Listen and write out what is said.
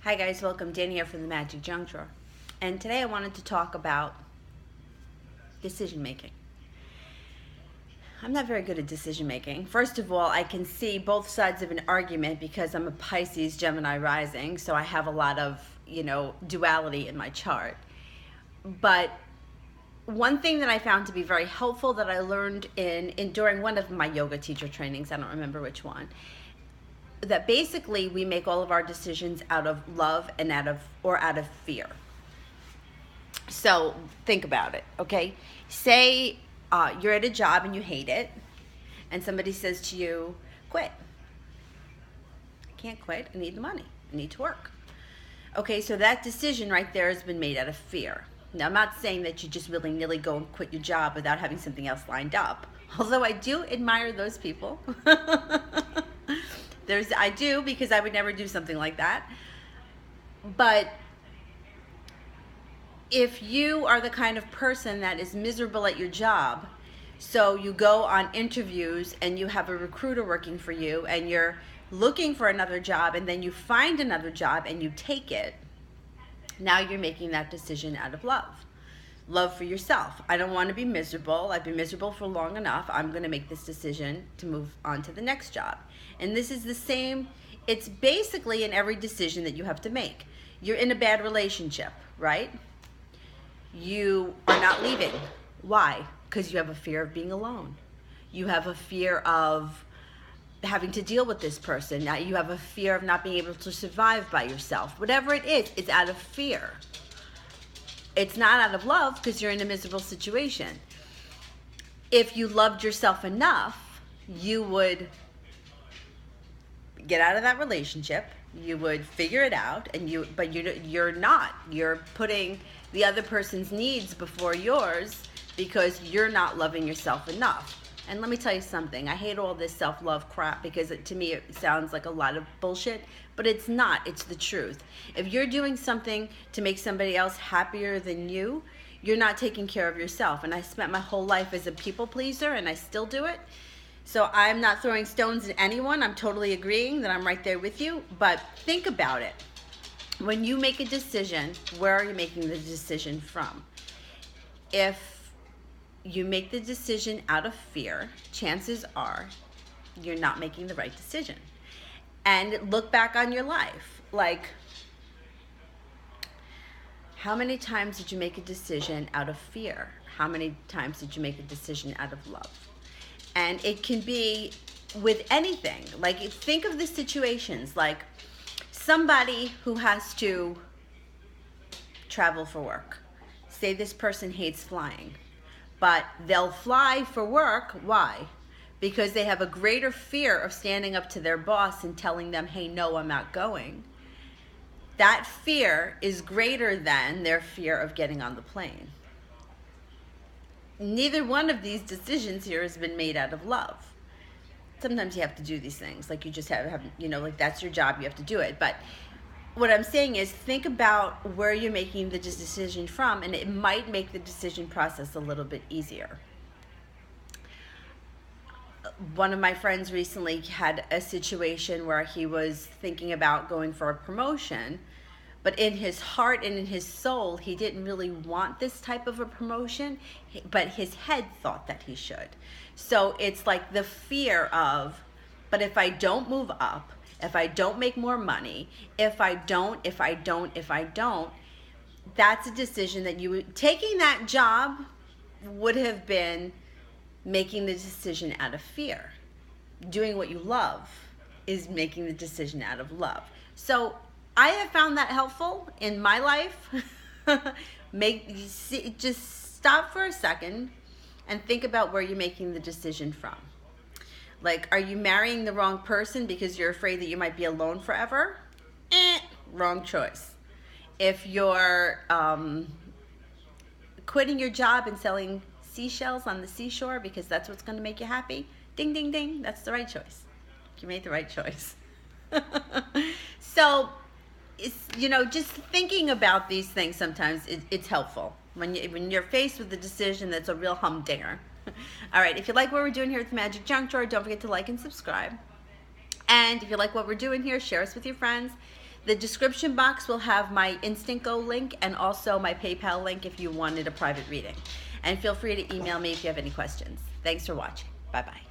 Hi guys, welcome. Dan here from the Magic Junk Drawer. And today I wanted to talk about decision making. I'm not very good at decision making. First of all, I can see both sides of an argument because I'm a Pisces Gemini rising, so I have a lot of, duality in my chart. But one thing that I found to be very helpful that I learned during one of my yoga teacher trainings, I don't remember which one, that basically we make all of our decisions out of love and out of fear. So think about it, okay? Say you're at a job and you hate it, and somebody says to you, quit. I can't quit, I need the money, I need to work. Okay, so that decision right there has been made out of fear. Now, I'm not saying that you just willy-nilly go and quit your job without having something else lined up, although I do admire those people. I do, because I would never do something like that. But if you are the kind of person that is miserable at your job, so you go on interviews and you have a recruiter working for you and you're looking for another job and then you find another job and you take it, now you're making that decision out of love. Love for yourself. I don't want to be miserable. I've been miserable for long enough. I'm going to make this decision to move on to the next job. And this is the same. It's basically in every decision that you have to make. You're in a bad relationship, right? You are not leaving. Why? Because you have a fear of being alone. You have a fear of having to deal with this person. Now you have a fear of not being able to survive by yourself. Whatever it is, it's out of fear. It's not out of love because you're in a miserable situation. If you loved yourself enough, you would get out of that relationship. You would figure it out, but you're not. You're putting the other person's needs before yours because you're not loving yourself enough. And let me tell you something. I hate all this self-love crap because to me it sounds like a lot of bullshit, but it's not. It's the truth. If you're doing something to make somebody else happier than you, you're not taking care of yourself. And I spent my whole life as a people pleaser, and I still do it. So I'm not throwing stones at anyone. I'm totally agreeing that I'm right there with you. But think about it. When you make a decision, where are you making the decision from? If you make the decision out of fear, chances are you're not making the right decision. And look back on your life. Like, how many times did you make a decision out of fear? How many times did you make a decision out of love? And it can be with anything. Like, think of the situations, like somebody who has to travel for work. Say this person hates flying, but they'll fly for work. Why? Because they have a greater fear of standing up to their boss and telling them, hey, no, I'm not going. That fear is greater than their fear of getting on the plane. Neither one of these decisions here has been made out of love. Sometimes you have to do these things. Like, you just have like, that's your job, you have to do it. But what I'm saying is, think about where you're making the decision from, and it might make the decision process a little bit easier. One of my friends recently had a situation where he was thinking about going for a promotion, but in his heart and in his soul, he didn't really want this type of a promotion, but his head thought that he should. So it's like the fear of, but if I don't move up, if I don't make more money, if I don't, that's a decision that taking that job would have been making the decision out of fear. Doing what you love is making the decision out of love. So I have found that helpful in my life. Just stop for a second and think about where you're making the decision from. Like, are you marrying the wrong person because you're afraid that you might be alone forever? Wrong choice. If you're quitting your job and selling seashells on the seashore because that's what's going to make you happy, ding, ding, ding, that's the right choice. You made the right choice. So, just thinking about these things sometimes, it's helpful when you're faced with a decision that's a real humdinger. All right, if you like what we're doing here at the Magic Junk Drawer, don't forget to like and subscribe. And if you like what we're doing here, share us with your friends. The description box will have my Instant Go link and also my PayPal link if you wanted a private reading. And feel free to email me if you have any questions. Thanks for watching. Bye-bye.